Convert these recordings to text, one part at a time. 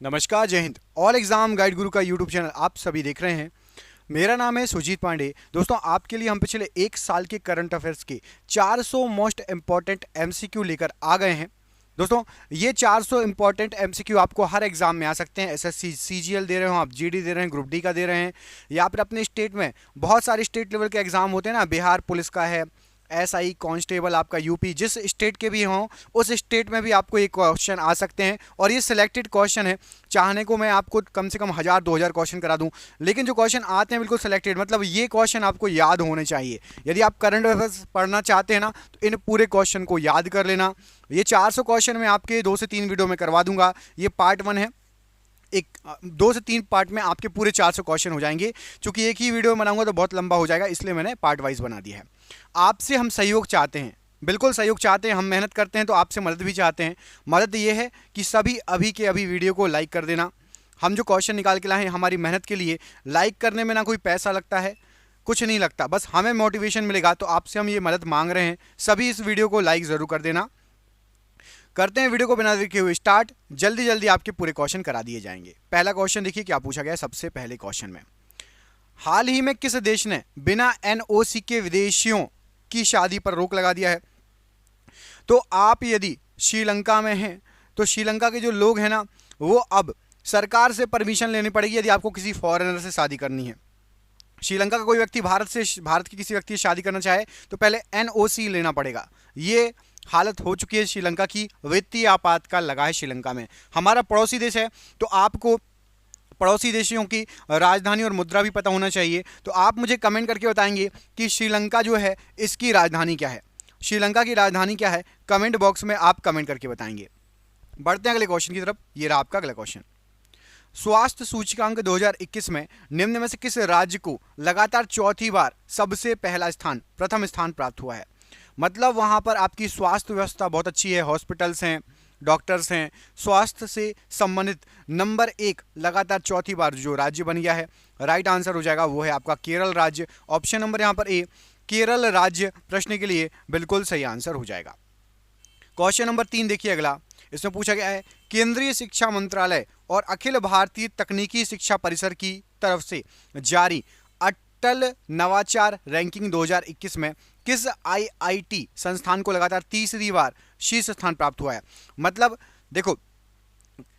नमस्कार, जय Hind. All exam guide गुरु का यूट्यूब चैनल आप सभी देख रहे हैं। मेरा नाम है सुजीत पांडे। दोस्तों, आपके लिए हम पिछले एक साल के करंट अफेयर्स के 400 मोस्ट इंपॉर्टेंट एमसीक्यू लेकर आ गए हैं। दोस्तों, ये 400 इंपॉर्टेंट एमसीक्यू आपको हर एग्जाम में आ सकते हैं। एसएससी सीजीएल दे रहे हो, आप जीडी दे रहे हैं, ग्रुप डी का दे रहे हैं, या फिर अपने स्टेट में बहुत सारे स्टेट लेवल के एग्जाम होते हैं ना, बिहार पुलिस का है, एसआई कांस्टेबल आपका यूपी, जिस स्टेट के भी हों उस स्टेट में भी आपको ये क्वेश्चन आ सकते हैं। और ये सिलेक्टेड क्वेश्चन है। चाहने को मैं आपको कम से कम 1000-2000 क्वेश्चन करा दूं, लेकिन जो क्वेश्चन आते हैं बिल्कुल सिलेक्टेड, मतलब ये क्वेश्चन आपको याद होने चाहिए। यदि आप करंट अफेयर्स पढ़ना चाहते हैं ना, तो इन पूरे क्वेश्चन को याद कर लेना। ये 400 क्वेश्चन मैं आपके 2 से 3 वीडियो में करवा दूंगा। ये पार्ट 1 है। एक 2 से 3 पार्ट में आपके पूरे 400 क्वेश्चन हो जाएंगे। चूंकि एक ही वीडियो बनाऊंगा तो बहुत लंबा हो जाएगा, इसलिए मैंने पार्ट वाइज बना दिया है। आपसे हम सहयोग चाहते हैं, बिल्कुल सहयोग चाहते हैं। हम मेहनत करते हैं तो आपसे मदद भी चाहते हैं। मदद ये है कि सभी अभी के अभी वीडियो को लाइक कर देना। हम जो क्वेश्चन निकाल के लाए हैं हमारी मेहनत के लिए, लाइक करने में ना कोई पैसा लगता है, कुछ नहीं लगता, बस हमें मोटिवेशन मिलेगा। तो आपसे हम ये मदद मांग रहे हैं, सभी इस वीडियो को लाइक ज़रूर कर देना। करते हैं वीडियो को बिना देखे हुए स्टार्ट। जल्दी जल्दी आपके पूरे क्वेश्चन करा दिए जाएंगे। पहला क्वेश्चन देखिए क्या पूछा गया है। सबसे पहले क्वेश्चन में, हाल ही में किस देश ने बिना एनओसी के विदेशियों की शादी पर रोक लगा दिया है? तो आप यदि श्रीलंका में हैं तो श्रीलंका के जो लोग हैं ना, वो अब सरकार से परमिशन लेनी पड़ेगी यदि आपको किसी फॉरेनर से शादी करनी है। श्रीलंका का कोई व्यक्ति भारत के किसी व्यक्ति से शादी करना चाहे तो पहले एनओसी लेना पड़ेगा। ये हालत हो चुकी है श्रीलंका की। वित्तीय आपातकाल लगा है श्रीलंका में। हमारा पड़ोसी देश है तो आपको पड़ोसी देशों की राजधानी और मुद्रा भी पता होना चाहिए। तो आप मुझे कमेंट करके बताएंगे कि श्रीलंका जो है इसकी राजधानी क्या है। श्रीलंका की राजधानी क्या है, कमेंट बॉक्स में आप कमेंट करके बताएंगे। बढ़ते हैं अगले क्वेश्चन की तरफ। ये रहा आपका अगला क्वेश्चन। स्वास्थ्य सूचकांक 2021 में निम्न में से किस राज्य को लगातार चौथी बार सबसे पहला स्थान, प्रथम स्थान प्राप्त हुआ है? मतलब वहां पर आपकी स्वास्थ्य व्यवस्था बहुत अच्छी है, हॉस्पिटल्स हैं, डॉक्टर्स हैं, स्वास्थ्य से संबंधित नंबर 1 लगातार चौथी बार जो राज्य बन गया है, राइट आंसर हो जाएगा वो है आपका केरल राज्य। ऑप्शन नंबर यहाँ पर ए, केरल राज्य, प्रश्न के लिए बिल्कुल सही आंसर हो जाएगा। क्वेश्चन नंबर 3 देखिए अगला। इसमें पूछा गया है, केंद्रीय शिक्षा मंत्रालय और अखिल भारतीय तकनीकी शिक्षा परिषद की तरफ से जारी अटल नवाचार रैंकिंग 2021 में किस आईआईटी संस्थान को लगातार तीसरी बार शीर्ष स्थान प्राप्त हुआ है? मतलब देखो,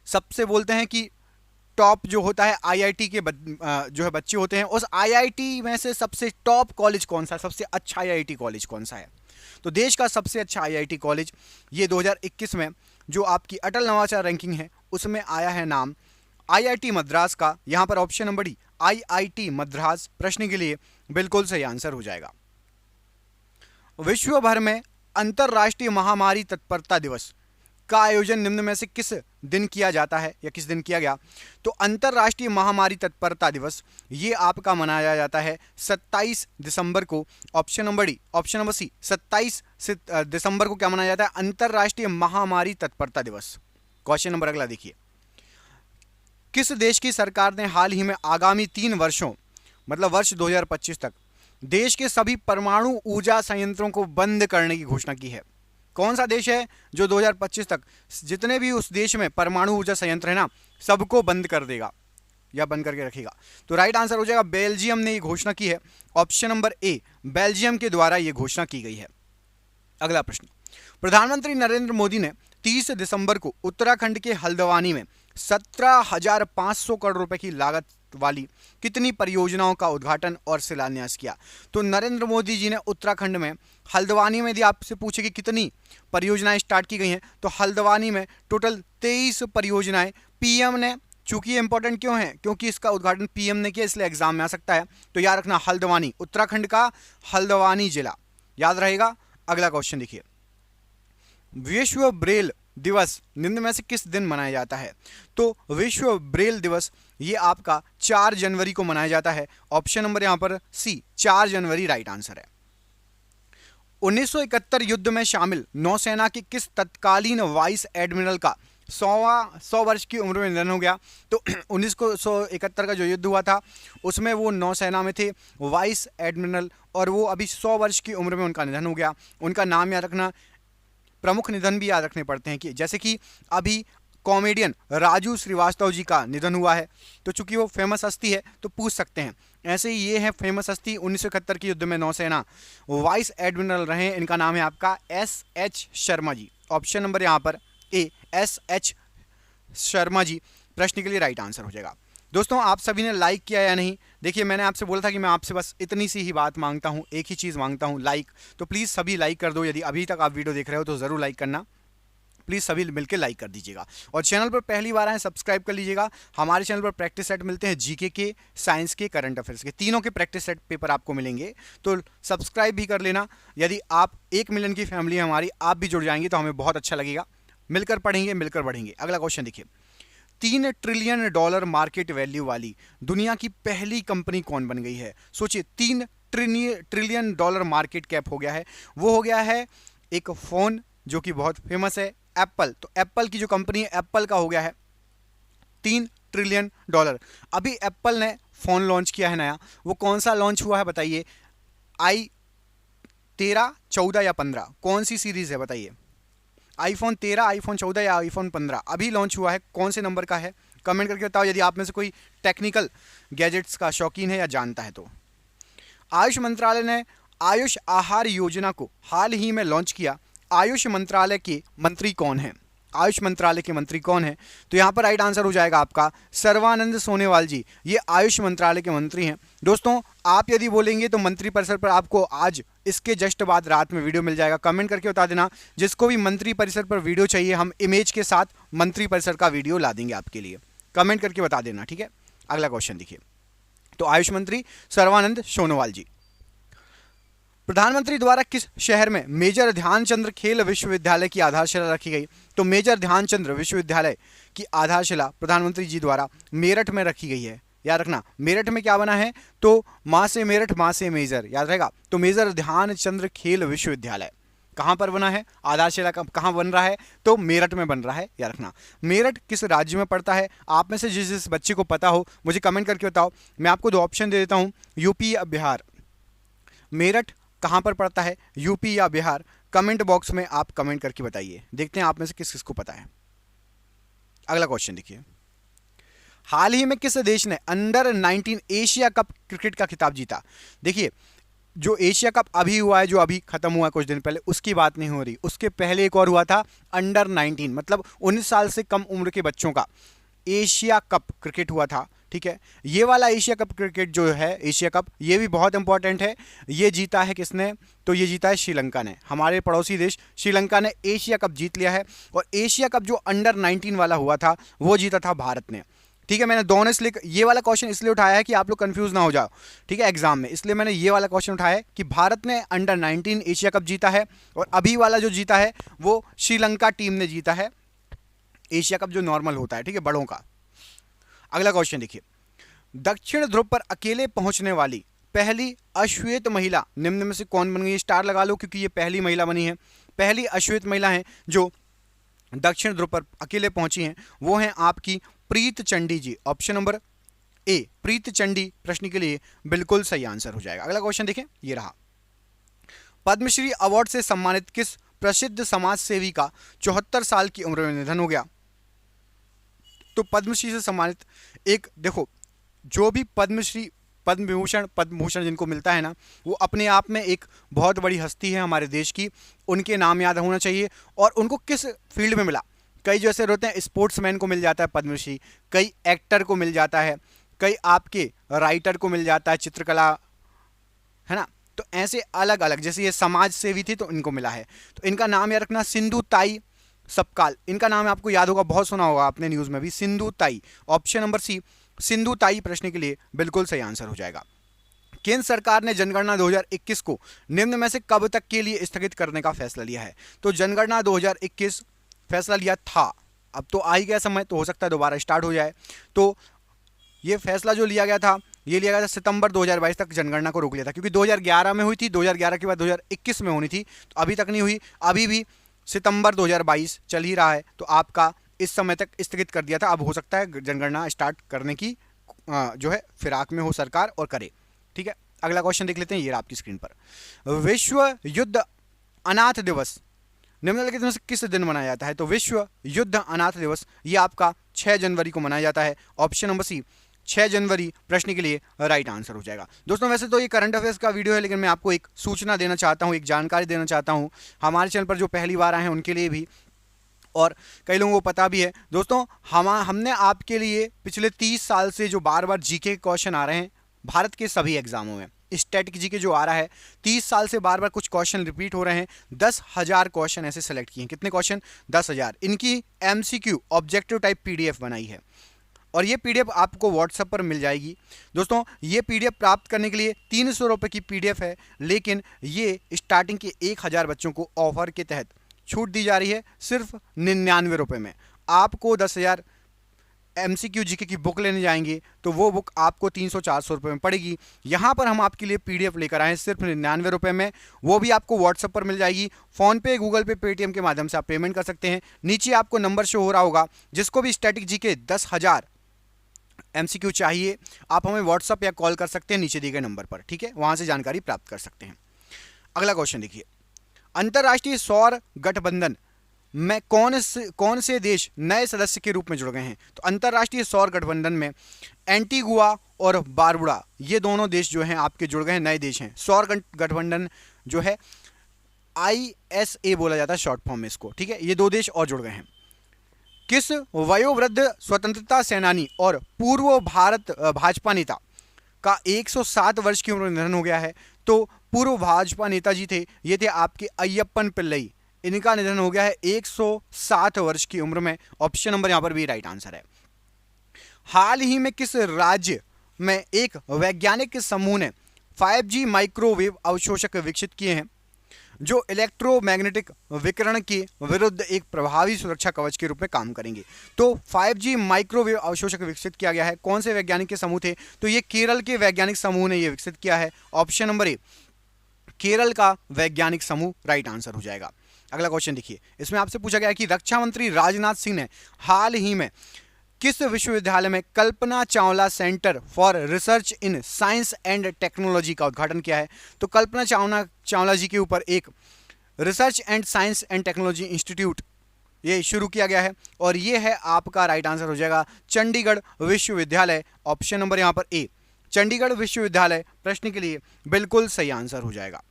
सबसे बोलते हैं कि टॉप जो होता है आईआईटी के जो है बच्चे होते हैं, उस आईआईटी में से सबसे टॉप कॉलेज कौन सा है, सबसे अच्छा आईआईटी कॉलेज कौन सा है? तो देश का सबसे अच्छा आईआईटी कॉलेज ये 2021 में जो आपकी अटल नवाचार रैंकिंग है उसमें आया है नाम आईआईटी मद्रास का। यहां पर option number D, IIT Madras, प्रश्न के लिए बिल्कुल सही आंसर हो जाएगा। विश्व भर में अंतरराष्ट्रीय महामारी तत्परता दिवस का आयोजन निम्न में से किस दिन किया जाता है या किस दिन किया गया? तो अंतरराष्ट्रीय महामारी तत्परता दिवस ये आपका मनाया जाता है 27 दिसंबर को। Option number D, option number C, 27 दिसंबर को क्या मनाया जाता है? अंतरराष्ट्रीय महामारी तत्परता दिवस। क्वेश्चन नंबर अगला देखिए। किस देश की सरकार ने हाल ही में आगामी 3 वर्षों, मतलब वर्ष 2025 तक देश के सभी परमाणु ऊर्जा संयंत्रों को बंद करने की घोषणा की है? कौन सा देश है जो 2025 तक जितने भी उस देश में परमाणु ऊर्जा संयंत्र है ना, सबको बंद कर देगा या बंद करके रखेगा? तो राइट आंसर हो जाएगा बेल्जियम ने ये घोषणा की है। ऑप्शन नंबर ए, बेल्जियम के द्वारा ये घोषणा की गई है। अगला प्रश्न, प्रधानमंत्री नरेंद्र मोदी ने 30 दिसंबर को उत्तराखंड के हल्द्वानी में 17,500 करोड़ रुपए की लागत वाली कितनी परियोजनाओं का उद्घाटन और शिलान्यास किया? तो नरेंद्र मोदी जी ने उत्तराखंड में हल्द्वानी में, यदि आपसे पूछे कि कितनी परियोजनाएं स्टार्ट की गई हैं, तो हल्द्वानी में टोटल 23 परियोजनाएं पीएम ने, चूंकि ये इंपॉर्टेंट क्यों है, क्योंकि इसका उद्घाटन पीएम ने किया इसलिए एग्जाम में आ सकता है। तो याद रखना, हल्द्वानी, उत्तराखंड का हल्द्वानी जिला याद रहेगा। अगला क्वेश्चन देखिए। विश्व ब्रेल दिवस निम्न में से किस दिन मनाया जाता है? तो विश्व ब्रेल दिवस ये आपका 4 जनवरी को मनाया जाता है। ऑप्शन नंबर यहां पर सी, 4 जनवरी राइट आंसर है। 1971 युद्ध में शामिल नौसेना के किस तत्कालीन वाइस एडमिरल का 100 वर्ष की उम्र में निधन हो गया? तो 1971 का जो युद्ध हुआ था उसमें वो नौसेना में थे, वाइस एडमिरल, और वो अभी 100 वर्ष की उम्र में उनका निधन हो गया। उनका नाम याद रखना, प्रमुख निधन भी याद रखने पड़ते हैं कि जैसे कि अभी कॉमेडियन राजू श्रीवास्तव जी का निधन हुआ है। तो चूंकि वो फेमस हस्ती है तो पूछ सकते हैं। ऐसे ही ये है फेमस हस्ती, 1971 के युद्ध में नौसेना वाइस एडमिरल रहे, इनका नाम है आपका SH. Sharma ji. Option number यहाँ पर ए, एस.एच. शर्मा जी प्रश्न के लिए राइट आंसर हो जाएगा। दोस्तों आप सभी ने लाइक किया या नहीं? देखिए मैंने आपसे बोला था कि मैं आपसे बस इतनी सी ही बात मांगता हूँ, एक ही चीज़ मांगता हूँ, लाइक। तो प्लीज़ सभी लाइक कर दो। यदि अभी तक आप वीडियो देख रहे हो तो ज़रूर लाइक करना, प्लीज़ सभी मिलकर लाइक कर दीजिएगा। और चैनल पर पहली बार आए सब्सक्राइब कर लीजिएगा। हमारे चैनल पर प्रैक्टिस सेट मिलते हैं, जीके के, साइंस के, करंट अफेयर्स के, तीनों के प्रैक्टिस सेट पेपर आपको मिलेंगे। तो सब्सक्राइब भी कर लेना। यदि आप 1 मिलियन की फैमिली है हमारी, आप भी जुड़ जाएंगे तो हमें बहुत अच्छा लगेगा। मिलकर पढ़ेंगे, मिलकर बढ़ेंगे। अगला क्वेश्चन देखिए, $3 ट्रिलियन मार्केट वैल्यू वाली दुनिया की पहली कंपनी कौन बन गई है? सोचिए, $3 ट्रिलियन मार्केट कैप हो गया है। वो हो गया है एक फोन जो कि बहुत फेमस है, एप्पल। तो एप्पल की जो कंपनी है, एप्पल का हो गया है $3 ट्रिलियन। अभी एप्पल ने फोन लॉन्च किया है नया, वो कौन सा लॉन्च हुआ है बताइए? i13, 14 या 15, कौन सी सीरीज है बताइए? आईफोन 13, आईफोन 14 या आईफोन 15 अभी लॉन्च हुआ है, कौन से नंबर का है? कमेंट करके बताओ यदि आप में से कोई टेक्निकल गैजेट्स का शौकीन है या जानता है तो। आयुष मंत्रालय ने आयुष आहार योजना को हाल ही में लॉन्च किया। आयुष मंत्रालय के मंत्री कौन हैं? आयुष मंत्रालय के मंत्री कौन है? तो यहाँ पर राइट आंसर हो जाएगा आपका सर्वानंद सोनोवाल जी। ये आयुष मंत्रालय के मंत्री हैं। दोस्तों आप यदि बोलेंगे तो मंत्री परिसर पर आपको आज इसके जस्ट बाद रात में वीडियो मिल जाएगा। कमेंट करके बता देना, जिसको भी मंत्री परिसर पर वीडियो चाहिए हम इमेज के साथ मंत्री परिसर का वीडियो ला देंगे आपके लिए। कमेंट करके बता देना, ठीक है। अगला क्वेश्चन देखिए, तो आयुष मंत्री सर्वानंद सोनोवाल जी। प्रधानमंत्री द्वारा किस शहर में मेजर ध्यानचंद्र खेल विश्वविद्यालय की आधारशिला रखी गई? तो मेजर ध्यानचंद्र विश्वविद्यालय की आधारशिला प्रधानमंत्री जी द्वारा मेरठ में रखी गई है। याद रखना, मेरठ में क्या बना है? तो मां से मेरठ, मां से मेजर, याद रहेगा। तो मेजर ध्यानचंद्र खेल विश्वविद्यालय कहां पर बना है? आधारशिला कहां बन रहा है? तो मेरठ में बन रहा है, याद रखना। मेरठ किस राज्य में पड़ता है? आप में से जिस बच्चे को पता हो मुझे कमेंट करके बताओ। मैं आपको 2 ऑप्शन दे देता हूं, यूपी या बिहार। मेरठ कहां पर पड़ता है, यूपी या बिहार? कमेंट बॉक्स में आप कमेंट करके बताइए। देखते हैं आप में से किस किस को पता है। अगला क्वेश्चन देखिए, हाल ही में किस देश ने अंडर 19 एशिया कप क्रिकेट का खिताब जीता? देखिए जो एशिया कप अभी हुआ है, जो अभी खत्म हुआ है कुछ दिन पहले, उसकी बात नहीं हो रही। उसके पहले एक और हुआ था अंडर 19, मतलब 19 साल से कम उम्र के बच्चों का एशिया कप क्रिकेट हुआ था, ठीक है। ये वाला एशिया कप क्रिकेट जो है, एशिया कप, ये भी बहुत इंपॉर्टेंट है। ये जीता है किसने? तो ये जीता है श्रीलंका ने। हमारे पड़ोसी देश श्रीलंका ने एशिया कप जीत लिया है। और एशिया कप जो अंडर 19 वाला हुआ था वो जीता था भारत ने, ठीक है। मैंने दोनों इसलिए ये वाला क्वेश्चन इसलिए उठाया है कि आप लोग कंफ्यूज ना हो जाओ, ठीक है, एग्जाम में। इसलिए मैंने ये वाला क्वेश्चन उठाया है कि भारत ने अंडर 19 एशिया कप जीता है और अभी वाला जो जीता है वो श्रीलंका टीम ने जीता है, एशिया कप जो नॉर्मल होता है, ठीक है, बड़ों का। अगला क्वेश्चन देखिए, दक्षिण ध्रुव पर अकेले पहुंचने वाली पहली अश्वेत महिला निम्न में से कौन बन गई? स्टार लगा लो क्योंकि ये पहली महिला बनी है। पहली अश्वेत महिला है जो दक्षिण ध्रुव पर अकेले पहुंची हैं, वो हैं आपकी प्रीत चंडी जी। ऑप्शन नंबर ए, प्रीत चंडी प्रश्न के लिए बिल्कुल सही आंसर हो जाएगा। अगला क्वेश्चन देखें, ये रहा, पद्मश्री अवार्ड से सम्मानित किस प्रसिद्ध समाज सेवी का 74 साल की उम्र में निधन हो गया? तो पद्मश्री से सम्मानित एक, देखो जो भी पद्मश्री, पद्म भूषण जिनको मिलता है ना, वो अपने आप में एक बहुत बड़ी हस्ती है हमारे देश की। उनके नाम याद होना चाहिए। और उनको किस फील्ड में मिला? कई जो ऐसे होते हैं, स्पोर्ट्समैन को मिल जाता है पद्मश्री, कई एक्टर को मिल जाता है, कई आपके राइटर को मिल जाता है, चित्रकला, है ना। तो ऐसे अलग अलग, जैसे ये समाज सेवी थी तो इनको मिला है। तो इनका नाम याद रखना, सिंधु ताई सपकाल। इनका नाम आपको याद होगा, बहुत सुना होगा आपने न्यूज़ में भी, सिंधु ताई। ऑप्शन नंबर सी, सिंधु ताई प्रश्न के लिए बिल्कुल सही आंसर हो जाएगा। केंद्र सरकार ने जनगणना 2021 को निम्न में से कब तक के लिए स्थगित करने का फैसला लिया है? तो जनगणना 2021 फैसला लिया था, अब तो आ ही गया समय, तो हो सकता है दोबारा स्टार्ट हो जाए। तो ये फैसला जो लिया गया था, ये लिया गया था सितंबर 2022 तक जनगणना को रोक लिया था, क्योंकि 2011 में हुई थी, 2011 के बाद 2021 में होनी थी, तो अभी तक नहीं हुई। अभी भी सितंबर 2022 चल ही रहा है, तो आपका इस समय तक स्थगित कर दिया था। अब हो सकता है जनगणना स्टार्ट करने की जो है फिराक में हो सरकार और करे, ठीक है। अगला क्वेश्चन देख लेते हैं, ये आपकी स्क्रीन पर, विश्व युद्ध अनाथ दिवस निम्नलिखित में से किस दिन मनाया जाता है? तो विश्व युद्ध अनाथ दिवस, ये आपका 6 जनवरी को मनाया जाता है। ऑप्शन नंबर सी 6 जनवरी प्रश्न के लिए राइट आंसर हो जाएगा। दोस्तों वैसे तो ये करंट अफेयर्स का वीडियो है, लेकिन मैं आपको एक सूचना देना चाहता हूँ, एक जानकारी देना चाहता हूँ हमारे चैनल पर जो पहली बार आए हैं उनके लिए भी, और कई लोगों को पता भी है। दोस्तों हमने आपके लिए पिछले 30 साल से जो बार बार जीके के क्वेश्चन आ रहे हैं भारत के सभी एग्जामों में, स्टैटिक जीके जो आ रहा है 30 साल से बार बार कुछ क्वेश्चन रिपीट हो रहे हैं, 10,000 क्वेश्चन ऐसे सेलेक्ट किए हैं। कितने क्वेश्चन? 10,000। इनकी एमसीक्यू ऑब्जेक्टिव टाइप पीडीएफ बनाई है और ये पीडीएफ आपको व्हाट्सएप पर मिल जाएगी। दोस्तों ये पीडीएफ प्राप्त करने के लिए 300 रुपये की पीडीएफ है, लेकिन ये स्टार्टिंग के 1,000 बच्चों को ऑफर के तहत छूट दी जा रही है सिर्फ 99 रुपये में। आपको 10,000 एमसीक्यू जीके की बुक लेने जाएंगे तो वो बुक आपको 300-400 रुपये में पड़ेगी। यहाँ पर हम आपके लिए पीडीएफ लेकर आए हैं सिर्फ 99 रुपये में, वो भी आपको व्हाट्सएप पर मिल जाएगी। फ़ोन पे, गूगल पे, पेटीएम के माध्यम से आप पेमेंट कर सकते हैं। नीचे आपको नंबर शो हो रहा होगा, जिसको भी स्टैटिक जीके 10,000 एमसीक्यू चाहिए आप हमें व्हाट्सएप या कॉल कर सकते हैं नीचे दिए गए नंबर पर, ठीक है, वहाँ से जानकारी प्राप्त कर सकते हैं। अगला क्वेश्चन देखिए, अंतर्राष्ट्रीय सौर गठबंधन में कौन से देश नए सदस्य के रूप में जुड़ गए हैं? तो अंतर्राष्ट्रीय सौर गठबंधन में एंटीगुआ और बारबुडा, ये दोनों देश जो हैं आपके जुड़ गए हैं, नए देश हैं। सौर गठबंधन जो है ISA बोला जाता है शॉर्ट फॉर्म में इसको, ठीक है, ये 2 देश और जुड़ गए हैं। किस वयोवृद्ध स्वतंत्रता सेनानी और पूर्व भाजपा नेता का 107 वर्ष की उम्र में निधन हो गया है? तो पूर्व भाजपा नेता जी थे, ये थे आपके अय्यप्पन पिल्लई, इनका निधन हो गया है 107 वर्ष की उम्र में। ऑप्शन नंबर यहाँ पर भी राइट आंसर है। हाल ही में किस राज्य में एक वैज्ञानिक समूह ने 5G माइक्रोवेव अवशोषक विकसित किए हैं जो इलेक्ट्रोमैग्नेटिक विकिरण के विरुद्ध एक प्रभावी सुरक्षा कवच के रूप में काम करेंगे? तो 5G माइक्रोवेव अवशोषक विकसित किया गया है। कौन से वैज्ञानिक के समूह थे? तो ये केरल के वैज्ञानिक समूह ने ये विकसित किया है। ऑप्शन नंबर ए केरल का वैज्ञानिक समूह राइट आंसर हो जाएगा। अगला क्वेश्चन देखिए, इसमें आपसे पूछा गया है कि रक्षा मंत्री राजनाथ सिंह ने हाल ही में किस विश्वविद्यालय में Kalpana Chawla centre for research in science and technology का उद्घाटन किया है? तो कल्पना चावला जी के ऊपर एक research and science and technology institute ये शुरू किया गया है और ये है आपका राइट आंसर हो जाएगा चंडीगढ़ विश्वविद्यालय। ऑप्शन नंबर यहाँ पर ए चंडीगढ़ विश्वविद्यालय प्रश्न के लिए बिल्कुल सही आंसर हो जाएगा।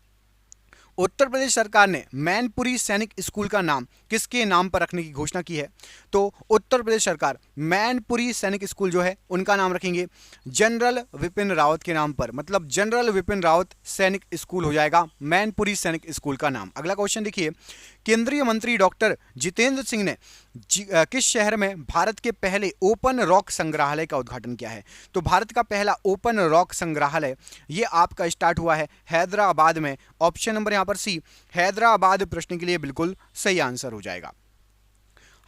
उत्तर प्रदेश सरकार ने मैनपुरी सैनिक स्कूल का नाम किसके नाम पर रखने की घोषणा की है? तो उत्तर प्रदेश सरकार मैनपुरी सैनिक स्कूल जो है उनका नाम रखेंगे जनरल विपिन रावत के नाम पर, मतलब जनरल विपिन रावत सैनिक स्कूल हो जाएगा मैनपुरी सैनिक स्कूल का नाम। अगला क्वेश्चन देखिए, केंद्रीय मंत्री डॉक्टर जितेंद्र सिंह ने किस शहर में भारत के पहले ओपन रॉक संग्रहालय का उद्घाटन किया है? तो भारत का पहला ओपन रॉक संग्रहालय ये आपका स्टार्ट हुआ है हैदराबाद में। ऑप्शन नंबर यहाँ पर सी हैदराबाद प्रश्न के लिए बिल्कुल सही आंसर हो जाएगा।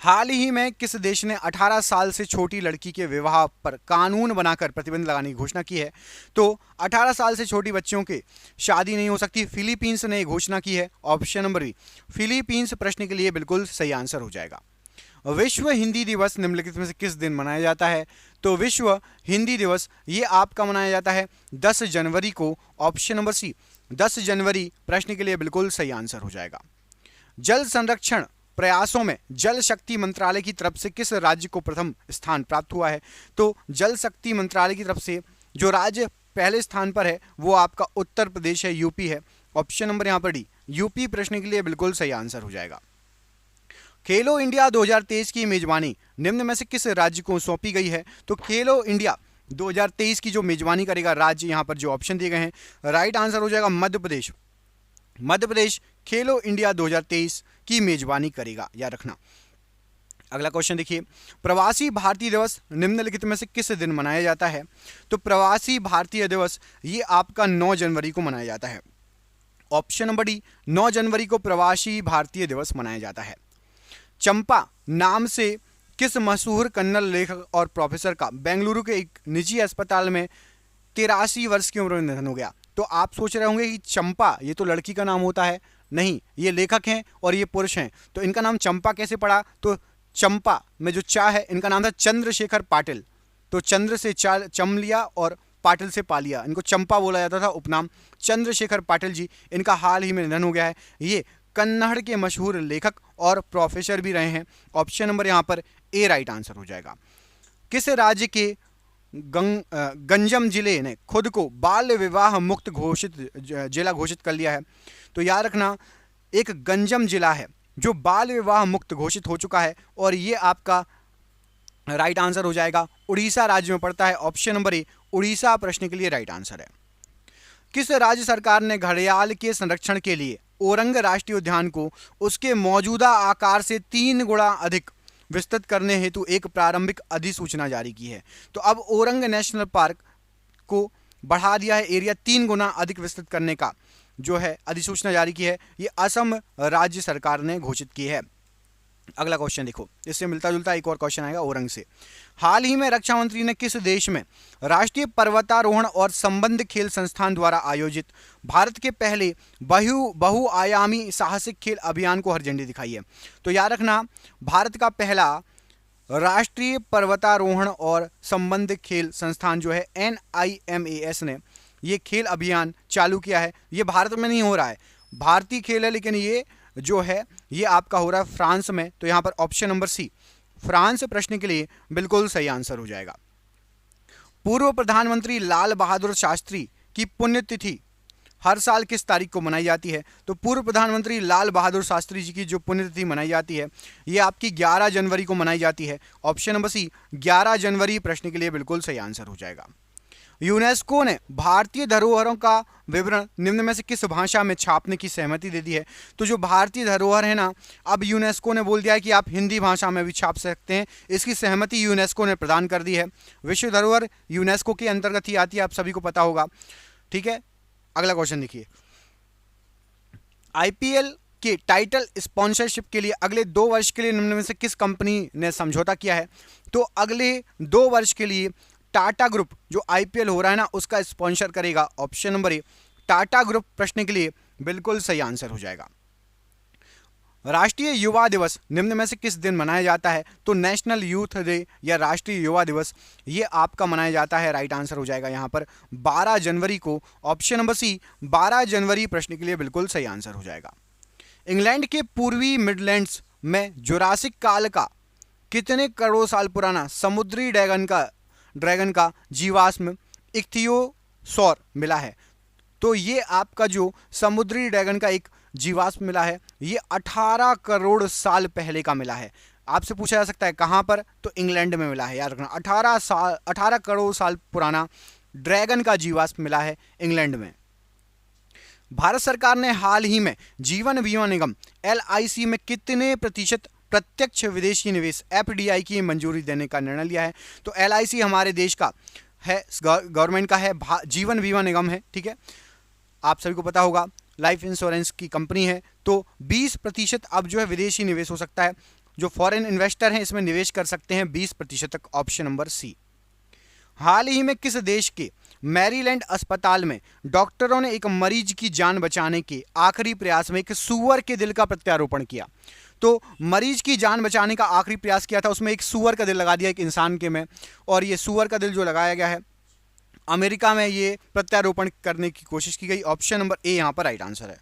हाल ही में किस देश ने 18 साल से छोटी लड़की के विवाह पर कानून बनाकर प्रतिबंध लगाने की घोषणा की है? तो 18 साल से छोटी बच्चियों के शादी नहीं हो सकती, फिलीपींस ने घोषणा की है। ऑप्शन नंबर बी फिलीपींस प्रश्न के लिए बिल्कुल सही आंसर हो जाएगा। विश्व हिंदी दिवस निम्नलिखित में से किस दिन मनाया जाता है? तो विश्व हिंदी दिवस ये आपका मनाया जाता है 10 जनवरी को। ऑप्शन नंबर सी 10 जनवरी प्रश्न के लिए बिल्कुल सही आंसर हो जाएगा। जल संरक्षण प्रयासों में जल शक्ति मंत्रालय की तरफ से किस राज्य को प्रथम स्थान प्राप्त हुआ है? तो जल शक्ति मंत्रालय की तरफ से जो राज्य पहले स्थान पर है वो आपका उत्तर प्रदेश है, यूपी है। ऑप्शन नंबर यहाँ पर डी यूपी प्रश्न के लिए बिल्कुल सही आंसर हो जाएगा। खेलो इंडिया 2023 की मेजबानी निम्न में से किस राज्य को सौंपी गई है? तो खेलो इंडिया 2023 की जो मेजबानी करेगा राज्य, यहाँ पर जो ऑप्शन दिए गए हैं राइट आंसर हो जाएगा मध्य प्रदेश। मध्य प्रदेश खेलो इंडिया 2023 की मेजबानी करेगा, याद रखना। अगला क्वेश्चन देखिए, प्रवासी भारतीय दिवस निम्नलिखित में से किस दिन मनाया जाता है? तो प्रवासी भारतीय दिवस ये आपका 9 जनवरी को मनाया जाता है। ऑप्शन नंबर डी 9 जनवरी को प्रवासी भारतीय दिवस मनाया जाता है। चंपा नाम से किस मशहूर कन्नड़ लेखक और प्रोफेसर का बेंगलुरु के एक निजी अस्पताल में 83 वर्ष की उम्र में निधन हो गया? तो आप सोच रहे होंगे कि चंपा ये तो लड़की का नाम होता है, नहीं, ये लेखक हैं और ये पुरुष हैं, तो इनका नाम चंपा कैसे पड़ा? तो चंपा में जो चा है इनका नाम था चंद्रशेखर पाटिल, तो चंद्र से चम लिया और पाटिल से पा लिया, इनको चंपा बोला जाता था, उपनाम चंद्रशेखर पाटिल जी, इनका हाल ही में निधन हो गया है। ये कन्नड़ के मशहूर लेखक और प्रोफेसर भी रहे हैं। ऑप्शन नंबर यहाँ पर ए राइट आंसर हो जाएगा। किस राज्य के गंजम जिले ने खुद को बाल विवाह मुक्त जिला घोषित कर लिया है? तो याद रखना, एक गंजम जिला है जो बाल विवाह मुक्त घोषित हो चुका है और ये आपका राइट आंसर हो जाएगा। उड़ीसा राज्य में पड़ता है। ऑप्शन नंबर ए उड़ीसा प्रश्न के लिए राइट आंसर है। किस राज्य सरकार ने घड़ियाल के संरक्षण के लिए ओरंग राष्ट्रीय उद्यान को उसके मौजूदा आकार से 3 गुना अधिक विस्तृत करने हेतु एक प्रारंभिक अधिसूचना जारी की है? तो अब ओरंग नेशनल पार्क को बढ़ा दिया है, एरिया 3 गुना अधिक विस्तृत करने का जो है अधिसूचना जारी की है। ये असम राज्य सरकार ने घोषित की है। अगला क्वेश्चन देखो, इससे मिलता जुलता एक और क्वेश्चन आएगा ओरंग से। हाल ही में रक्षा मंत्री ने किस देश में राष्ट्रीय पर्वतारोहण और संबंध खेल संस्थान द्वारा आयोजित भारत के पहले बहुआयामी साहसिक खेल अभियान को हरी झंडी दिखाई है? तो याद रखना, भारत का पहला राष्ट्रीय पर्वतारोहण और संबंध खेल संस्थान जो है NIMAS ने ये खेल अभियान चालू किया है। ये भारत में नहीं हो रहा है, भारतीय खेल है, लेकिन ये जो है ये आपका हो रहा है फ्रांस में। तो यहां पर ऑप्शन नंबर सी फ्रांस प्रश्न के लिए बिल्कुल सही आंसर हो जाएगा। पूर्व प्रधानमंत्री लाल बहादुर शास्त्री की पुण्यतिथि हर साल किस तारीख को मनाई जाती है? तो पूर्व प्रधानमंत्री लाल बहादुर शास्त्री जी की जो पुण्यतिथि मनाई जाती है ये आपकी 11 जनवरी को मनाई जाती है। ऑप्शन नंबर सी 11 जनवरी प्रश्न के लिए बिल्कुल सही आंसर हो जाएगा। यूनेस्को ने भारतीय धरोहरों का विवरण निम्न में से किस भाषा में छापने की सहमति दे दी है? तो जो भारतीय धरोहर है ना, अब यूनेस्को ने बोल दिया है कि आप हिंदी भाषा में भी छाप सकते हैं। इसकी सहमति यूनेस्को ने प्रदान कर दी है। विश्व धरोहर यूनेस्को के अंतर्गत ही आती है, आप सभी को पता होगा। ठीक है, अगला क्वेश्चन देखिए। IPL के टाइटल स्पॉन्सरशिप के लिए अगले 2 वर्ष के लिए निम्न में से किस कंपनी ने समझौता किया है? तो अगले 2 वर्ष के लिए टाटा ग्रुप जो IPL हो रहा है ना उसका स्पॉन्सर करेगा। Option number A Tata group प्रश्न के लिए बिल्कुल सही आंसर हो जाएगा। राष्ट्रीय युवा दिवस निम्न में से किस दिन मनाया जाता है? तो नेशनल यूथ डे या राष्ट्रीय युवा दिवस ये आपका मनाया जाता है। राइट आंसर हो जाएगा यहाँ पर 12 जनवरी को। ऑप्शन नंबर सी 12 जनवरी प्रश्न के लिए बिल्कुल सही आंसर हो जाएगा। इंग्लैंड के पूर्वी मिडलैंड्स में जुरासिक काल का कितने करोड़ साल पुराना समुद्री ड्रैगन का जीवाश्म इख्तियोसौर मिला है? तो ये आपका जो समुद्री ड्रैगन का एक जीवाश्म मिला है ये 18 करोड़ साल पहले का मिला है। आपसे पूछा जा सकता है कहां पर? तो इंग्लैंड में मिला है। याद रखना 18 करोड़ साल पुराना ड्रैगन का जीवाश्म मिला है इंग्लैंड में। भारत सरकार ने हाल ही में जीवन बीमा निगम LIC में कितने प्रतिशत प्रत्यक्ष विदेशी निवेश FDI की मंजूरी देने का निर्णय लिया है? तो LIC हमारे देश का है, गवर्नमेंट का है, जीवन बीमा निगम है। ठीक है, आप सभी को पता होगा लाइफ इंश्योरेंस की कंपनी है। तो 20% अब जो है विदेशी निवेश हो सकता है। जो फॉरेन इन्वेस्टर हैं इसमें निवेश कर सकते हैं 20% तक। ऑप्शन नंबर सी। हाल ही में किस देश के मैरीलैंड अस्पताल में डॉक्टरों ने एक मरीज की जान बचाने के आखिरी प्रयास में एक सूअर के दिल का प्रत्यारोपण किया? तो मरीज की जान बचाने का आखिरी प्रयास किया था, उसमें एक सूअर का दिल लगा दिया एक इंसान के में, और ये सूअर का दिल जो लगाया गया है अमेरिका में ये प्रत्यारोपण करने की कोशिश की गई। ऑप्शन नंबर ए यहां पर राइट आंसर है।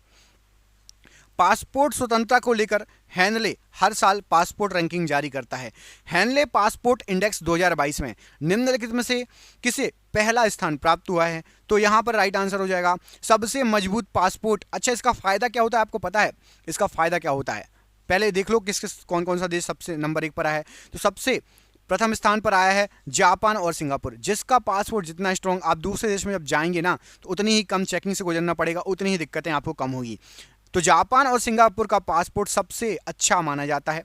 पासपोर्ट स्वतंत्रता को लेकर हैनले हर साल पासपोर्ट रैंकिंग जारी करता है। हैनले पासपोर्ट इंडेक्स 2022 में निम्नलिखित में से किसे पहला स्थान प्राप्त हुआ है? तो यहां पर राइट आंसर हो जाएगा सबसे मजबूत पासपोर्ट। अच्छा, इसका फायदा क्या होता है आपको पता है? इसका फायदा क्या होता है पहले देख लो, कौन कौन सा देश सबसे नंबर 1 पर आया है। तो सबसे प्रथम स्थान पर आया है जापान और सिंगापुर, जिसका पासपोर्ट जितना स्ट्रॉन्ग, आप दूसरे देश में जब जाएंगे ना तो उतनी ही कम चेकिंग से गुजरना पड़ेगा, उतनी ही दिक्कतें आपको कम होगी। तो जापान और सिंगापुर का पासपोर्ट सबसे अच्छा माना जाता है।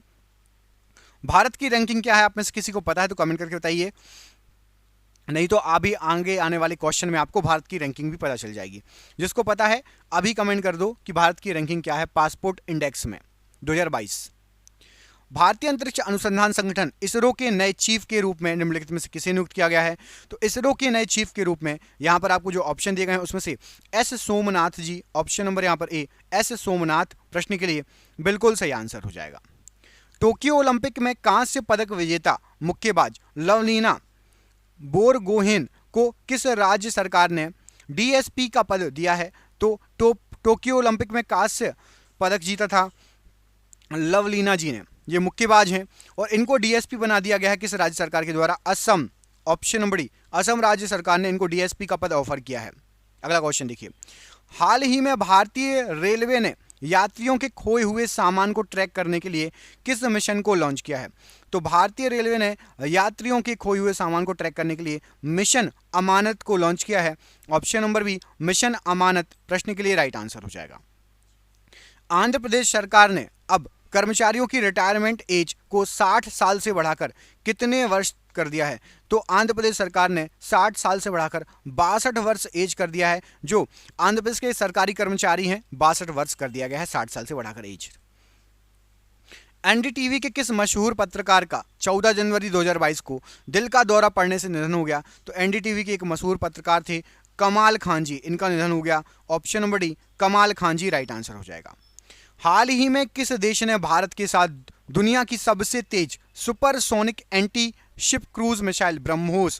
भारत की रैंकिंग क्या है आप में से किसी को पता है तो कमेंट करके बताइए, नहीं तो अभी आगे आने वाले क्वेश्चन में आपको भारत की रैंकिंग भी पता चल जाएगी। जिसको पता है अभी कमेंट कर दो कि भारत की रैंकिंग क्या है पासपोर्ट इंडेक्स में 2022। भारतीय अंतरिक्ष अनुसंधान संगठन इसरो के नए चीफ के रूप में निम्नलिखित में से किसे नियुक्त किया गया है? तो इसरो के नए चीफ के रूप में यहां पर आपको जो ऑप्शन दिए गए हैं उसमें से S सोमनाथ जी, ऑप्शन नंबर यहां पर ए S सोमनाथ प्रश्न के लिए बिल्कुल सही आंसर हो जाएगा। टोक्यो ओलंपिक में कांस्य पदक विजेता मुक्केबाज लवलीना बोरगोहेन को किस राज्य सरकार ने DSP का पद दिया है? तो टोक्यो ओलंपिक में कांस्य पदक जीता था लवलीना जी ने। ये मुक्केबाज हैं और इनको डीएसपी बना दिया गया है किस राज्य सरकार के द्वारा? Assam. Option number D, Assam राज्य सरकार ने इनको डीएसपी का पद ऑफर किया है। अगला क्वेश्चन देखिए, हाल ही में भारतीय रेलवे ने यात्रियों के खोए हुए सामान को ट्रैक करने के लिए किस मिशन को लॉन्च किया है? तो भारतीय रेलवे ने यात्रियों के खोए हुए सामान को ट्रैक करने के लिए मिशन अमानत को लॉन्च किया है। ऑप्शन नंबर बी, मिशन अमानत प्रश्न के लिए राइट आंसर हो जाएगा। आंध्र प्रदेश सरकार ने अब कर्मचारियों की रिटायरमेंट एज को 60 साल से बढ़ाकर कितने वर्ष कर दिया है? तो आंध्र प्रदेश सरकार ने 60 साल से बढ़ाकर 62 वर्ष एज कर दिया है। जो आंध्र प्रदेश के सरकारी कर्मचारी हैं 62 वर्ष कर दिया गया है 60 साल से बढ़ाकर एज। एनडीटीवी के किस मशहूर पत्रकार का 14 जनवरी 2022 को दिल का दौरा पड़ने से निधन हो गया? तो एनडीटीवी के एक मशहूर पत्रकार थे कमाल खान जी, इनका निधन हो गया। ऑप्शन नंबर डी, कमाल खान जी राइट आंसर हो जाएगा। हाल ही में किस देश ने भारत के साथ दुनिया की सबसे तेज supersonic anti ship cruise missile BrahMos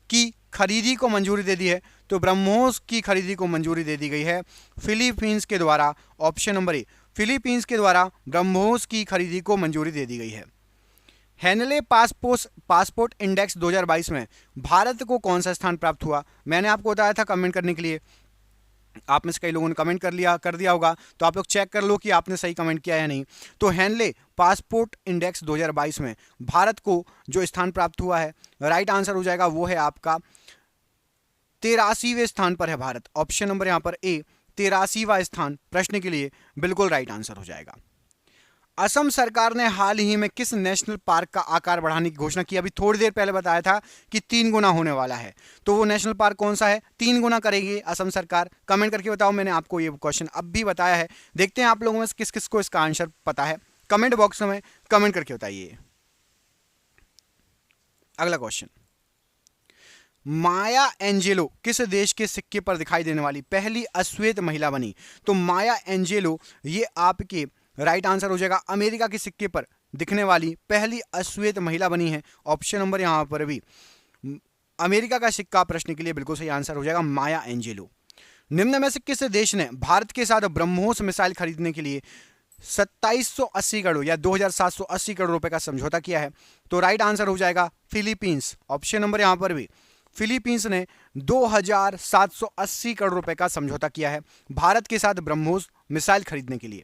की खरीदी को मंजूरी दे दी है? तो ब्रह्मोस की खरीदी को मंजूरी दे दी गई है फिलीपींस के द्वारा। ऑप्शन नंबर ए, फिलीपींस के द्वारा ब्रह्मोस की खरीदी को मंजूरी दे दी गई है। हेनले पासपोर्ट इंडेक्स 2022 में भारत को कौन सा स्थान प्राप्त हुआ? मैंने आपको बताया था कमेंट करने के लिए, आप में से कई लोगों ने कमेंट कर दिया होगा, तो आप लोग चेक कर लो कि आपने सही कमेंट किया या नहीं। तो हेनले पासपोर्ट इंडेक्स 2022 में भारत को जो स्थान प्राप्त हुआ है, राइट आंसर हो जाएगा वो है आपका 83वें स्थान पर है भारत। ऑप्शन नंबर यहां पर ए, 83वां स्थान प्रश्न के लिए बिल्कुल राइट आंसर हो जाएगा। असम सरकार ने हाल ही में किस नेशनल पार्क का आकार बढ़ाने की घोषणा की? अभी थोड़ी देर पहले बताया था कि 3 गुना होने वाला है, तो वो नेशनल पार्क कौन सा है? 3 गुना करेगी असम सरकार। कमेंट करके बताओ, मैंने आपको ये क्वेश्चन अब भी बताया है। देखते हैं आप लोगों में से किस किस को इसका आंसर पता है, कमेंट बॉक्स में कमेंट करके बताइए। अगला क्वेश्चन, माया एंजेलो किस देश के सिक्के पर दिखाई देने वाली पहली अश्वेत महिला बनी? तो माया एंजेलो ये आपके राइट आंसर हो जाएगा अमेरिका के सिक्के पर दिखने वाली पहली अश्वेत महिला बनी है। ऑप्शन नंबर यहां पर भी अमेरिका का सिक्का प्रश्न के लिए बिल्कुल सही आंसर हो जाएगा माया एंजेलो। निम्न में से किस देश ने भारत के साथ ब्रह्मोस मिसाइल खरीदने के लिए 2780 करोड़ या 2780 करोड़ रुपए का समझौता किया है? तो राइट आंसर हो जाएगा फिलीपींस। ऑप्शन नंबर यहां पर भी फिलीपींस ने 2780 करोड़ रुपए का समझौता किया है भारत के साथ ब्रह्मोस मिसाइल खरीदने के लिए।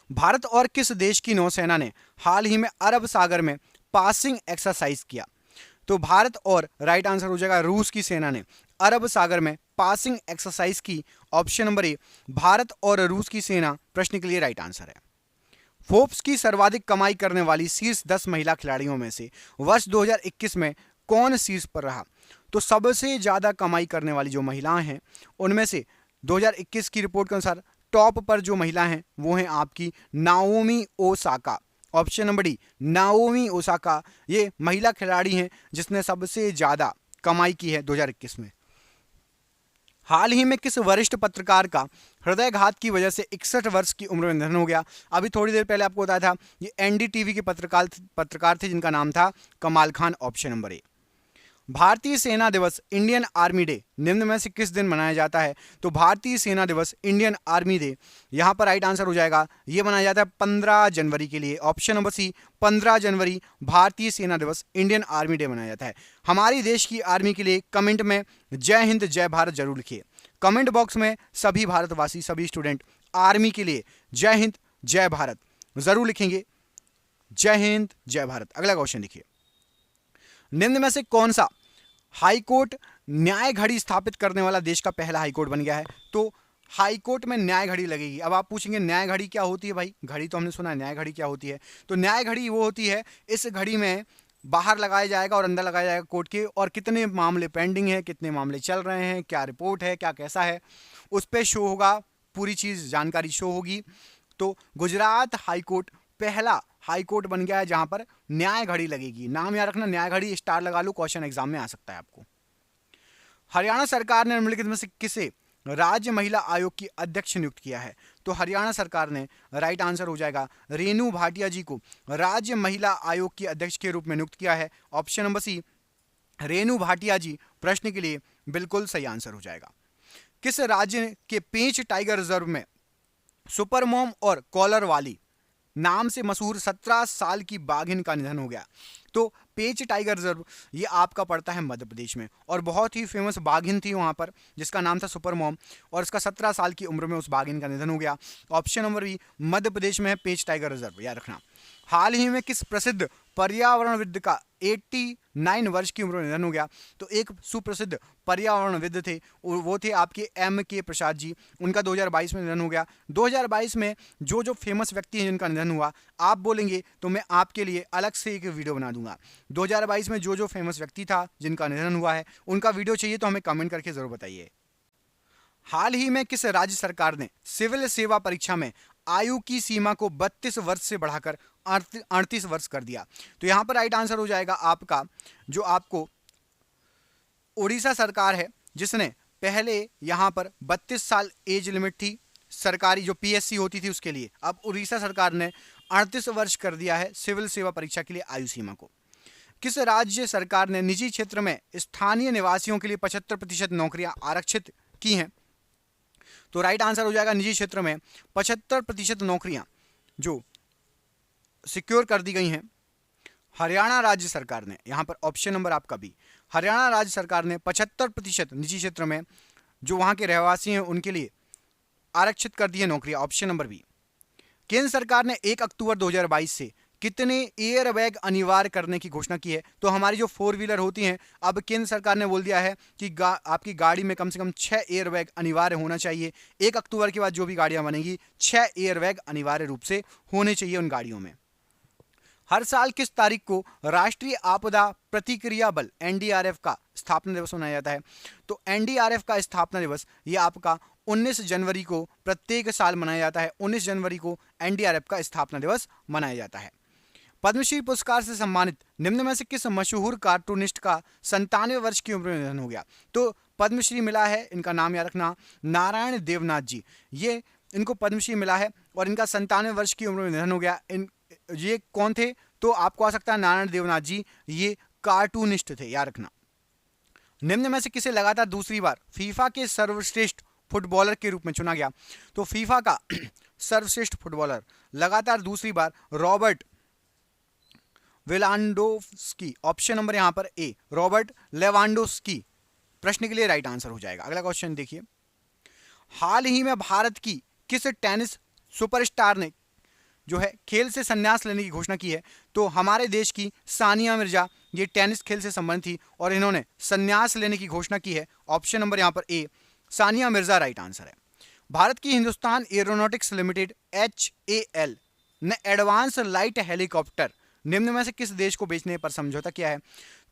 भारत और किस देश की नौसेना ने हाल ही में अरब सागर में पासिंग एक्सरसाइज किया? तो भारत और राइट आंसर हो जाएगा रूस की सेना ने अरब सागर में पासिंग एक्सरसाइज की। ऑप्शन नंबर ए, भारत और रूस की सेना प्रश्न के लिए राइट आंसर है। फोर्ब्स की सर्वाधिक कमाई करने वाली शीर्ष 10 महिला खिलाड़ियों में से वर्ष 2021 में कौन शीर्ष पर रहा? तो सबसे ज्यादा कमाई करने वाली जो महिलाएं हैं उनमें से 2021 की रिपोर्ट के अनुसार टॉप पर जो महिला हैं वो हैं आपकी Naomi Osaka. Option number D, Naomi Osaka ये महिला खिलाड़ी हैं जिसने सबसे ज्यादा कमाई की है 2021 में। हाल ही में किस वरिष्ठ पत्रकार का हृदयघात की वजह से 61 वर्ष की उम्र में निधन हो गया? अभी थोड़ी देर पहले आपको बताया था ये एनडीटीवी के पत्रकार थे जिनका नाम था कमाल खान। Option number A. भारतीय सेना दिवस इंडियन आर्मी डे निम्न में से किस दिन मनाया जाता है? तो भारतीय सेना दिवस इंडियन आर्मी डे यहां पर राइट आंसर हो जाएगा, ये मनाया जाता है 15 जनवरी के लिए। ऑप्शन नंबर सी, 15 जनवरी भारतीय सेना दिवस इंडियन आर्मी डे मनाया जाता है। हमारी देश की आर्मी के लिए कमेंट में जय हिंद जय भारत जरूर लिखिए। कमेंट बॉक्स में सभी भारतवासी सभी स्टूडेंट आर्मी के लिए जय हिंद जय भारत जरूर लिखेंगे। जय हिंद जय भारत। अगला क्वेश्चन देखिए, निम्न में से कौन सा हाईकोर्ट न्याय घड़ी स्थापित करने वाला देश का पहला हाईकोर्ट बन गया है? तो हाईकोर्ट में न्याय घड़ी लगेगी। अब आप पूछेंगे न्याय घड़ी क्या होती है भाई? घड़ी तो हमने सुना है, न्याय घड़ी क्या होती है? तो न्याय घड़ी वो होती है, इस घड़ी में बाहर लगाया जाएगा और अंदर लगाया जाएगा कोर्ट के, और कितने मामले पेंडिंग है, कितने मामले चल रहे हैं, क्या रिपोर्ट है, क्या कैसा है, उस पर शो होगा, पूरी चीज जानकारी शो होगी। तो गुजरात हाईकोर्ट पहला हाईकोर्ट बन गया है जहां पर न्याय घड़ी लगेगी। नाम याद रखना, न्याय घड़ी, स्टार लगा लो, क्वेश्चन एग्जाम में आ सकता है आपको। हरियाणा सरकार ने निम्नलिखित में से किसे राज्य महिला आयोग की अध्यक्ष नियुक्त किया है? तो हरियाणा सरकार ने राइट आंसर हो जाएगा रेणु भाटिया जी को राज्य महिला आयोग की अध्यक्ष के रूप में नियुक्त किया है। Option number C, Renu Bhatia ji प्रश्न के लिए बिल्कुल सही आंसर हो जाएगा। किस राज्य के पेंच टाइगर रिजर्व में सुपर मॉम और कॉलर वाली नाम से मशहूर 17 साल की बाघिन का निधन हो गया। तो पेंच टाइगर रिजर्व ये आपका पड़ता है मध्य प्रदेश में, और बहुत ही फेमस बाघिन थी वहां पर जिसका नाम था सुपर मॉम, और इसका 17 साल की उम्र में उस बाघिन का निधन हो गया। Option number B Madhya Pradesh में है पेंच टाइगर रिजर्व, याद रखना। हाल ही में किस प्रसिद्ध पर्यावरणविद का 89 वर्ष की उम्र में निधन हो गया? तो एक सुप्रसिद्ध पर्यावरणविद थे, वो थे आपके M.K. प्रसाद जी, उनका 2022 में निधन हो गया। 2022 में जो फेमस व्यक्ति हैं जिनका निधन हुआ, आप बोलेंगे तो मैं आपके लिए अलग से एक वीडियो बना दूंगा। 2022 में जो फेमस व्यक्ति था जिनका निधन हुआ है, उनका वीडियो चाहिए तो हमें कमेंट करके जरूर बताइए। हाल ही में किस राज्य सरकार ने सिविल सेवा परीक्षा में आयु की सीमा को 32 वर्ष से बढ़ाकर 38 वर्ष कर दिया? तो यहां पर राइट आंसर हो जाएगा आपका, जो आपको उड़ीसा सरकार है, जिसने पहले यहां पर 32 साल एज लिमिट थी सरकारी जो PSC होती थी उसके लिए, अब उड़ीसा सरकार ने 38 वर्ष कर दिया है सिविल सेवा परीक्षा के लिए आयु सीमा को। किस राज्य सरकार ने निजी क्षेत्र में स्थानीय निवासियों के लिए 75% नौकरियां आरक्षित की हैं? तो राइट आंसर हो जाएगा निजी क्षेत्र में 75% नौकरियां जो सिक्योर कर दी गई हैं हरियाणा राज्य सरकार ने। यहां पर ऑप्शन नंबर आपका बी, हरियाणा राज्य सरकार ने 75% निजी क्षेत्र में जो वहां के रहवासी हैं उनके लिए आरक्षित कर दी है नौकरियां, ऑप्शन नंबर बी। केंद्र सरकार ने 1 अक्टूबर 2022 से कितने एयर बैग अनिवार्य करने की घोषणा की है? तो हमारी जो 4 व्हीलर होती हैं, अब केंद्र सरकार ने बोल दिया है कि आपकी गाड़ी में कम से कम 6 एयर बैग अनिवार्य होना चाहिए। 1 अक्टूबर के बाद जो भी गाड़ियां बनेंगी 6 एयर बैग अनिवार्य रूप से होने चाहिए उन गाड़ियों में। हर साल किस तारीख को राष्ट्रीय आपदा प्रतिक्रिया बल NDRF का स्थापना दिवस मनाया जाता है? तो NDRF का स्थापना दिवस ये आपका 19 जनवरी को प्रत्येक साल मनाया जाता है। 19 जनवरी को NDRF का स्थापना दिवस मनाया जाता है। पद्मश्री पुरस्कार से सम्मानित निम्न में से किस मशहूर कार्टूनिस्ट का 97 वर्ष की उम्र में निधन हो गया? तो पद्मश्री मिला है, इनका नाम याद रखना, नारायण देवनाथ जी, ये इनको पद्मश्री मिला है और इनका 97 वर्ष की उम्र में निधन हो गया। ये कौन थे? तो आपको आ सकता है नारायण देवनाथ जी, ये कार्टूनिस्ट थे, याद रखना। निम्न में से किसे लगातार दूसरी बार फीफा के सर्वश्रेष्ठ फुटबॉलर के रूप में चुना गया? तो फीफा का सर्वश्रेष्ठ फुटबॉलर लगातार दूसरी बार रॉबर्ट लेवांडोव्स्की, ऑप्शन नंबर यहां पर ए, रॉबर्ट लेवांडोव्स्की प्रश्न के लिए राइट आंसर हो जाएगा। अगला क्वेश्चन देखिए, हाल ही में भारत की किस टेनिस सुपरस्टार ने जो है खेल से संन्यास लेने की घोषणा की है? तो हमारे देश की सानिया मिर्जा, ये टेनिस खेल से संबंधित थी और इन्होंने संन्यास लेने की घोषणा की है। ऑप्शन नंबर यहां पर ए, सानिया मिर्जा राइट आंसर है। भारत की हिंदुस्तान एरोनॉटिक्स लिमिटेड HAL ने एडवांस लाइट हेलीकॉप्टर निम्न में से किस देश को बेचने पर समझौता किया है?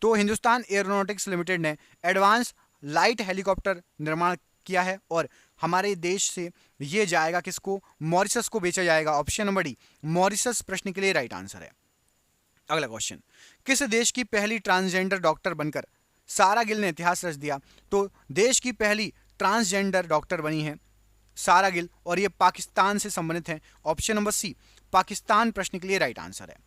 तो हिंदुस्तान एरोनॉटिक्स लिमिटेड ने एडवांस लाइट हेलीकॉप्टर निर्माण किया है और हमारे देश से ये जाएगा किसको? मॉरिशस को बेचा जाएगा। ऑप्शन नंबर डी, मॉरिशस प्रश्न के लिए राइट आंसर है। अगला क्वेश्चन, किस देश की पहली ट्रांसजेंडर डॉक्टर बनकर सारा गिल ने इतिहास रच दिया? तो देश की पहली ट्रांसजेंडर डॉक्टर बनी है सारा गिल और ये पाकिस्तान से संबंधित है। ऑप्शन नंबर सी, पाकिस्तान प्रश्न के लिए राइट आंसर है।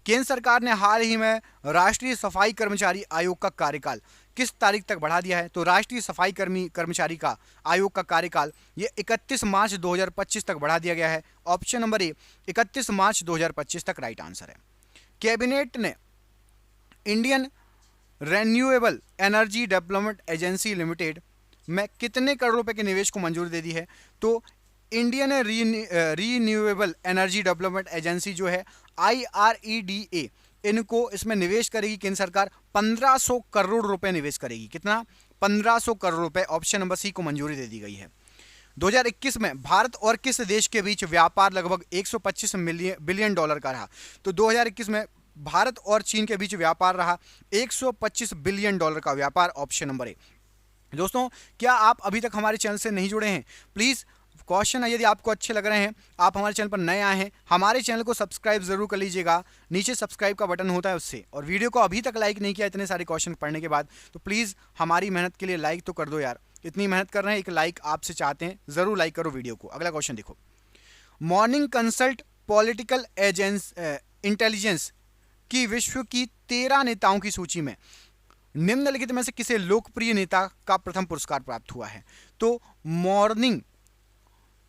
केंद्र सरकार ने हाल ही में राष्ट्रीय सफाई कर्मचारी आयोग का कार्यकाल किस तारीख तक बढ़ा दिया है? तो राष्ट्रीय सफाई कर्मचारी का आयोग का कार्यकाल ये 31 मार्च 2025 तक बढ़ा दिया गया है। ऑप्शन नंबर ए, 31 मार्च 2025 तक राइट आंसर है। कैबिनेट ने Indian renewable energy development agency limited में कितने करोड़ रुपए के निवेश को मंजूरी दे दी है? तो Indian renewable energy development agency जो है IREDA, इनको इसमें निवेश करेगी केंद्र सरकार 1500 करोड़ रुपए निवेश करेगी। कितना? 1500 करोड़ रुपए। ऑप्शन नंबर सी को मंजूरी दे दी गई है। 2021 में भारत और किस देश के बीच व्यापार लगभग 125 बिलियन डॉलर का रहा? तो 2021 में भारत और चीन के बीच व्यापार रहा 125 बिलियन डॉलर का व्यापार। Option number A. दोस्तों, क्या आप अभी तक हमारे चैनल से नहीं जुड़े हैं? प्लीज़ क्वेश्चन यदि आपको अच्छे लग रहे हैं, आप हमारे चैनल पर नए आए हैं, हमारे चैनल को सब्सक्राइब जरूर कर लीजिएगा। नीचे सब्सक्राइब का बटन होता है उससे, और वीडियो को अभी तक लाइक नहीं किया इतने सारे क्वेश्चन पढ़ने के बाद, तो प्लीज़ हमारी मेहनत के लिए लाइक तो कर दो यार। इतनी मेहनत कर रहे हैं, एक लाइक आपसे चाहते हैं, ज़रूर लाइक करो वीडियो को। अगला क्वेश्चन देखो, मॉर्निंग कंसल्ट पॉलिटिकल इंटेलिजेंस की विश्व की 13 नेताओं की सूची में निम्नलिखित में से किसे लोकप्रिय नेता का प्रथम पुरस्कार प्राप्त हुआ है? तो मॉर्निंग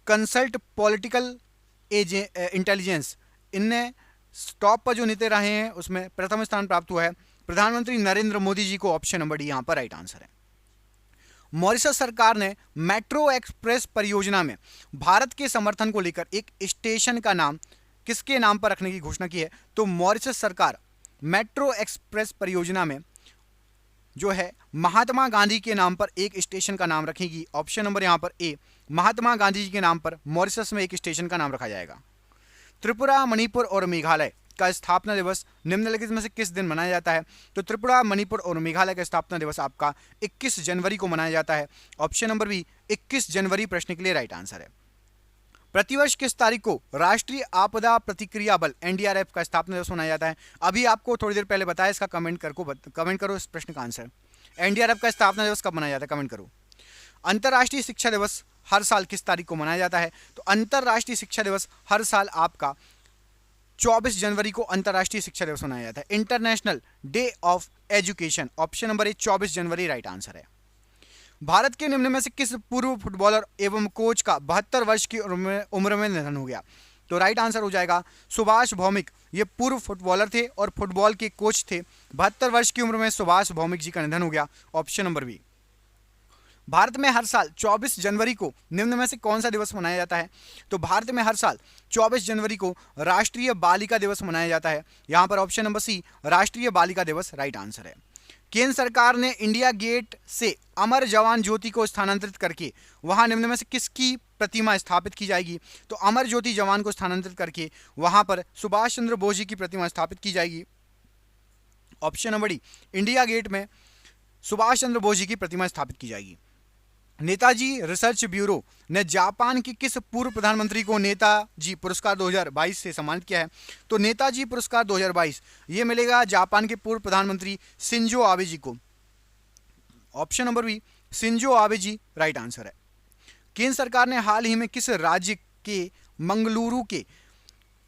कंसल्ट पॉलिटिकल इंटेलिजेंस, इनने टॉप पर जो नेता रहे हैं उसमें प्रथम स्थान प्राप्त हुआ है प्रधानमंत्री नरेंद्र मोदी जी को। ऑप्शन नंबर डी यहां पर राइट आंसर है। मॉरिशस सरकार ने मेट्रो एक्सप्रेस परियोजना में भारत के समर्थन को लेकर एक स्टेशन का नाम किसके नाम पर रखने की घोषणा की है? तो मॉरिशस सरकार मेट्रो एक्सप्रेस परियोजना में जो है महात्मा गांधी के नाम पर एक स्टेशन का नाम रखेगी। ऑप्शन नंबर यहां पर ए, महात्मा गांधी जी के नाम पर मॉरिशस में एक स्टेशन का नाम रखा जाएगा। त्रिपुरा, मणिपुर और मेघालय का स्थापना दिवस निम्नलिखित में से किस दिन मनाया जाता है? तो त्रिपुरा, मणिपुर और मेघालय का स्थापना दिवस आपका 21 जनवरी को मनाया जाता है। ऑप्शन नंबर बी 21 जनवरी प्रश्न के लिए राइट आंसर है। प्रतिवर्ष किस तारीख को राष्ट्रीय आपदा प्रतिक्रिया बल एनडीआरएफ का स्थापना दिवस मनाया जाता है? अभी आपको थोड़ी देर पहले बताया, इसका कमेंट करो इस प्रश्न का आंसर। एनडीआरएफ का स्थापना दिवस कब मनाया जाता है? कमेंट करो। अंतर्राष्ट्रीय शिक्षा दिवस हर साल किस तारीख को मनाया जाता है? तो अंतर्राष्ट्रीय शिक्षा दिवस हर साल आपका 24 जनवरी को अंतर्राष्ट्रीय शिक्षा दिवस मनाया जाता है। International day of education, option number A 24 January right answer है। भारत के निम्न में से किस पूर्व फुटबॉलर एवं कोच का 72 वर्ष की उम्र में निधन हो गया? तो राइट आंसर हो जाएगा सुभाष भौमिक। ये पूर्व फुटबॉलर थे और फुटबॉल के कोच थे। 72 वर्ष की उम्र में सुभाष भौमिक जी का निधन हो गया। Option number B. भारत में हर साल 24 जनवरी को निम्न में से कौन सा दिवस मनाया जाता है? तो भारत में हर साल 24 जनवरी को राष्ट्रीय बालिका दिवस मनाया जाता है। यहां पर ऑप्शन नंबर सी राष्ट्रीय बालिका दिवस राइट आंसर है। केंद्र सरकार ने इंडिया गेट से अमर जवान ज्योति को स्थानांतरित करके वहां निम्न में से किसकी प्रतिमा स्थापित की जाएगी? तो अमर ज्योति जवान को स्थानांतरित करके वहां पर सुभाष चंद्र बोस जी की प्रतिमा स्थापित की जाएगी। Option number D, India Gate में सुभाष चंद्र बोस जी की प्रतिमा स्थापित की जाएगी। नेताजी रिसर्च ब्यूरो ने जापान के किस पूर्व प्रधानमंत्री को नेताजी पुरस्कार 2022 से सम्मानित किया है? तो नेताजी पुरस्कार 2022 ये मिलेगा जापान के पूर्व प्रधानमंत्री शिंजो आबे जी को। Option number B Shinzo Abe ji right answer है। केंद्र सरकार ने हाल ही में किस राज्य के मंगलुरु के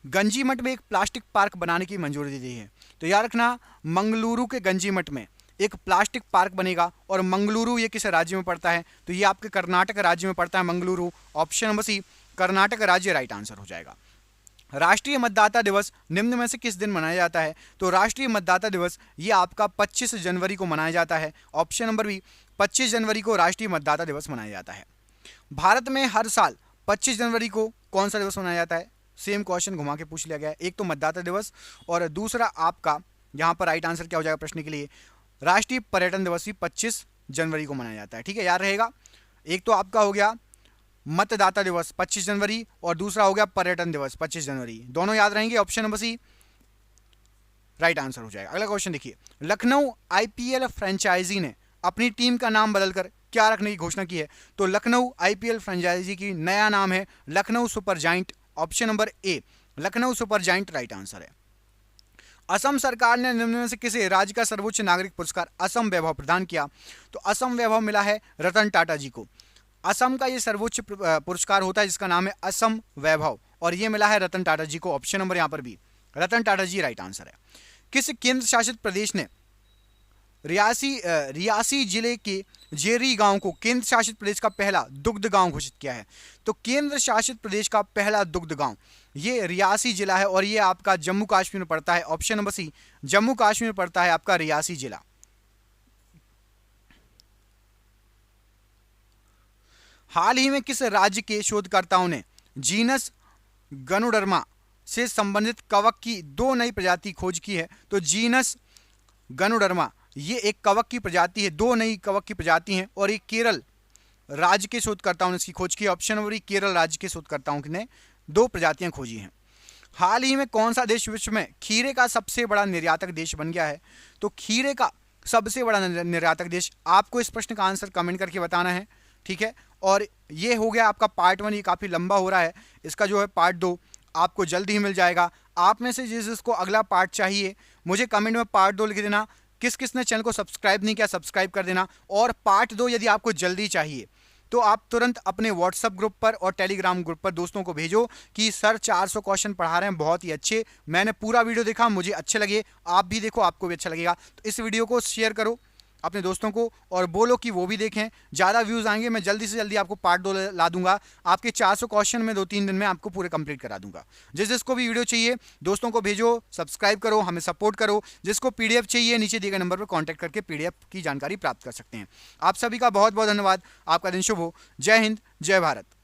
गंजीमठ में एक प्लास्टिक पार्क बनाने की मंजूरी दे दी है? तो याद रखना, मंगलुरु के गंजीमठ में एक प्लास्टिक पार्क बनेगा और मंगलुरु ये किस राज्य में पड़ता है? तो ये आपके कर्नाटक राज्य में पड़ता है Mangaluru. Option number C Karnataka राज्य राइट आंसर हो जाएगा। राष्ट्रीय मतदाता दिवस निम्न में से किस दिन मनाया जाता है? तो राष्ट्रीय मतदाता दिवस ये आपका 25 जनवरी को मनाया जाता है। ऑप्शन नंबर बी 25 जनवरी को राष्ट्रीय मतदाता दिवस मनाया जाता है। भारत में हर साल 25 जनवरी को कौन सा दिवस मनाया जाता है? सेम क्वेश्चन घुमा के पूछ लिया गया है। एक तो मतदाता दिवस और दूसरा आपका यहाँ पर राइट आंसर क्या हो जाएगा प्रश्न के लिए? राष्ट्रीय पर्यटन दिवस भी 25 जनवरी को मनाया जाता है। ठीक है, याद रहेगा। एक तो आपका हो गया मतदाता दिवस 25 जनवरी और दूसरा हो गया पर्यटन दिवस 25 जनवरी। दोनों याद रहेंगे। Option number C right answer हो जाएगा। अगला क्वेश्चन देखिए, लखनऊ आईपीएल फ्रेंचाइजी ने अपनी टीम का नाम बदलकर क्या रखने की घोषणा की है? तो लखनऊ आईपीएल फ्रेंचाइजी की नया नाम है Lucknow super giant. Option number A Lucknow super giant right answer है। असम सरकार ने निम्न में से किसे राज्य का सर्वोच्च नागरिक पुरस्कार असम वैभव प्रदान किया? तो असम वैभव मिला है रतन टाटा जी को। असम का ये सर्वोच्च पुरस्कार होता है जिसका नाम है असम वैभव और ये मिला है रतन टाटा जी को। ऑप्शन नंबर यहाँ पर भी रतन टाटा जी राइट आंसर है। किस केंद्र शासित प्रदेश ने रियासी जिले के जेरी गांव को केंद्र शासित प्रदेश का पहला दुग्ध गांव घोषित किया है? तो केंद्र शासित प्रदेश का पहला दुग्ध गांव ये रियासी जिला है और ये आपका जम्मू कश्मीर में पड़ता है। Option number C Jammu Kashmir में पड़ता है आपका रियासी जिला। हाल ही में किस राज्य के शोधकर्ताओं ने जीनस गनुडर्मा से संबंधित कवक की 2 नई प्रजाति खोज की है? तो जीनस गनुडर्मा ये एक कवक की प्रजाति है, 2 नई कवक की प्रजाति हैं और ये केरल राज्य के शोधकर्ताओं ने इसकी खोज की। ऑप्शन नंबर केरल राज्य के शोधकर्ताओं ने 2 प्रजातियां खोजी हैं। हाल ही में कौन सा देश विश्व में खीरे का सबसे बड़ा निर्यातक देश बन गया है? तो खीरे का सबसे बड़ा निर्यातक देश, आपको इस प्रश्न का आंसर कमेंट करके बताना है। ठीक है, और ये हो गया आपका पार्ट 1। ये काफ़ी लंबा हो रहा है, इसका जो है पार्ट 2 आपको जल्द ही मिल जाएगा। आप में से जिसको अगला पार्ट चाहिए मुझे कमेंट में पार्ट 2 लिख देना। किस किस ने चैनल को सब्सक्राइब नहीं किया सब्सक्राइब कर देना। और पार्ट 2 यदि आपको जल्दी चाहिए तो आप तुरंत अपने व्हाट्सएप ग्रुप पर और टेलीग्राम ग्रुप पर दोस्तों को भेजो कि सर 400 क्वेश्चन पढ़ा रहे हैं, बहुत ही अच्छे, मैंने पूरा वीडियो देखा, मुझे अच्छे लगे, आप भी देखो, आपको भी अच्छा लगेगा। तो इस वीडियो को शेयर करो अपने दोस्तों को और बोलो कि वो भी देखें। ज़्यादा व्यूज़ आएंगे, मैं जल्दी से जल्दी आपको पार्ट 2 ला दूंगा। आपके 400 क्वेश्चन में 2-3 दिन में आपको पूरे कंप्लीट करा दूंगा। जिसको भी वीडियो चाहिए दोस्तों को भेजो, सब्सक्राइब करो, हमें सपोर्ट करो। जिसको पीडीएफ चाहिए नीचे दिए गए नंबर पर कॉन्टैक्ट करके पीडीएफ की जानकारी प्राप्त कर सकते हैं। आप सभी का बहुत बहुत धन्यवाद। आपका दिन शुभ हो। जय हिंद, जय भारत।